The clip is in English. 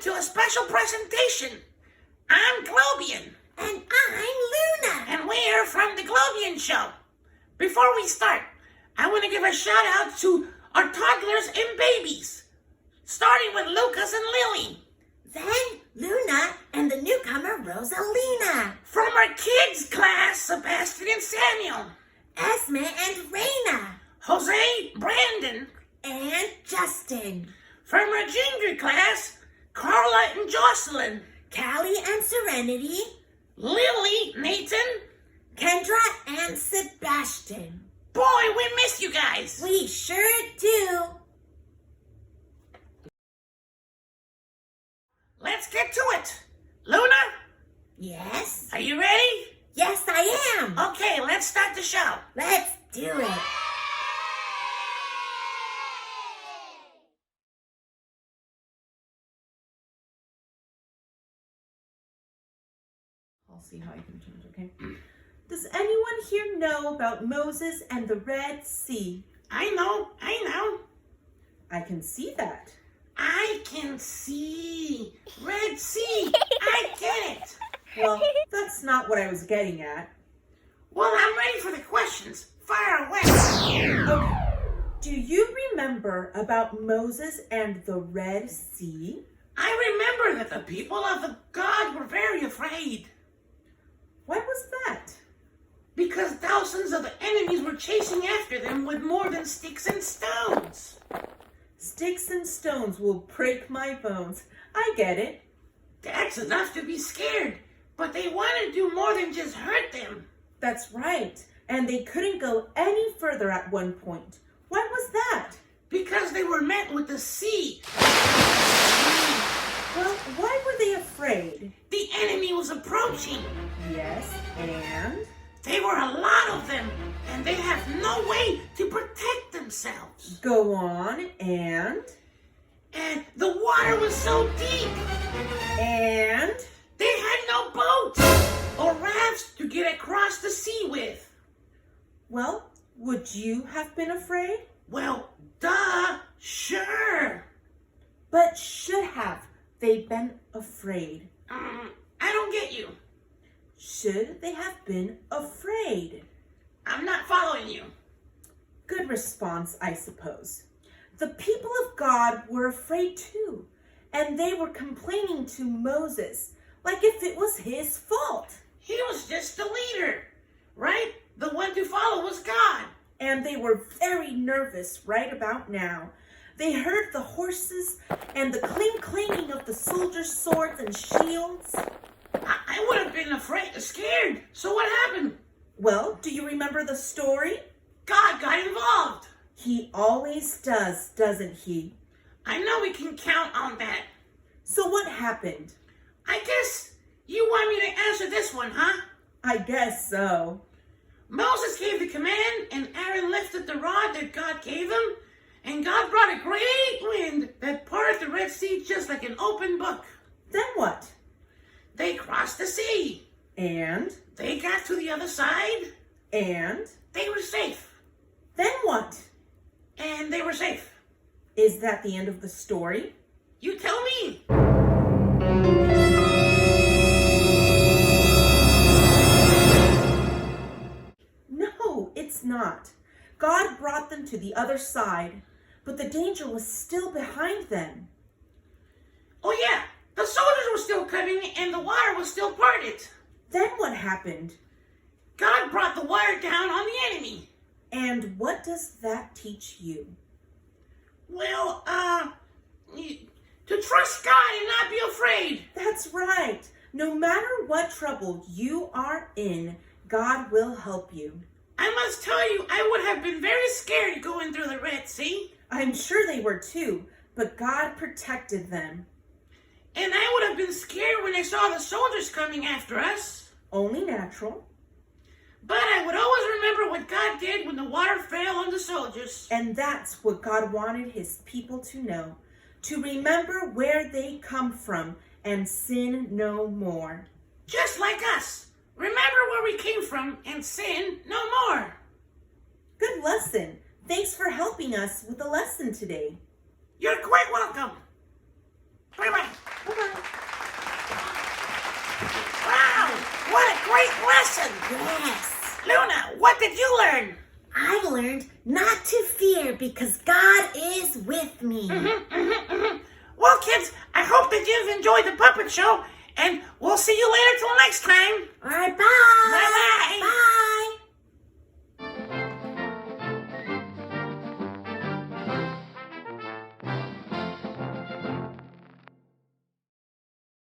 to a special presentation. I'm Globian. And I'm Luna. And we're from the Globian Show. Before we start, I want to give a shout out to our toddlers and babies, starting with Lucas and Lily. Then Luna and the newcomer Rosalina. From our kids class, Sebastian and Samuel. Esme and Reina. Jose, Brandon. And Justin. From our junior class, Carla and Jocelyn. Callie and Serenity. Lily, Nathan. Kendra and Sebastian. Boy, we miss you guys. We sure do. Let's get to it. Luna, Yes? are you ready? Yes, I am. Okay, let's start the show. Let's do it. I'll see how I can change, okay? Does anyone here know about Moses and the Red Sea? I know. I can see that. I can see. Red Sea. I get it. Well, that's not what I was getting at. Well, I'm ready for the questions. Fire away. Okay. Do you remember about Moses and the Red Sea? I remember that the people of the God were very afraid Why was that? because thousands of the enemies were chasing after them with more than sticks and stones. Sticks and stones will break my bones. I get it. That's enough to be scared, but they wanted to do more than just hurt them. That's right. And they couldn't go any further at one point. Why was that? Because they were met with the sea. Well, why were they afraid? The enemy was approaching. Yes, and? There were a lot of them, and they have no way to protect themselves. Go on, and? And the water was so deep, And? they had no boats or rafts to get across the sea with. Well, would you have been afraid? Well, duh, sure. But should have they been afraid? I don't get you. Should they have been afraid? I'm not following you. Good response, I suppose. The people of God were afraid too, and they were complaining to Moses like if it was his fault. He was just the leader, right? The one to follow was God. And they were very nervous right about now. They heard the horses and the clang-clanging of the soldiers' swords and shields. I would have been scared. So what happened? Well, do you remember the story? God got involved. He always does, doesn't he? I know we can count on that. So what happened? I guess you want me to answer this one, huh? I guess so. Moses gave the command, and Aaron lifted the rod that God gave him, and God brought a great wind that parted the Red Sea just like an open book. Then what? They crossed the sea. And? They got to the other side. And? They were safe. Then what? And they were safe. Is that the end of the story? You tell me. No, it's not. God brought them to the other side, but the danger was still behind them. Oh yeah, the soldiers were still coming and the water was still parted. Then what happened? God brought the water down on the enemy. And what does that teach you? Well, to trust God and not be afraid. That's right. No matter what trouble you are in, God will help you. I must tell you, I would have been very scared going through the Red Sea. I'm sure they were too, but God protected them. And I would have been scared when I saw the soldiers coming after us. Only natural. But I would always remember what God did when the water fell on the soldiers. And that's what God wanted his people to know. To remember where they come from and sin no more. Just like us. Remember where we came from and sin no more. Good lesson. Thanks for helping us with the lesson today. You're quite welcome. Bye-bye. did you learn? I learned not to fear because God is with me. Well, kids, I hope that you've enjoyed the puppet show, and we'll see you later till next time. All right, bye. Bye.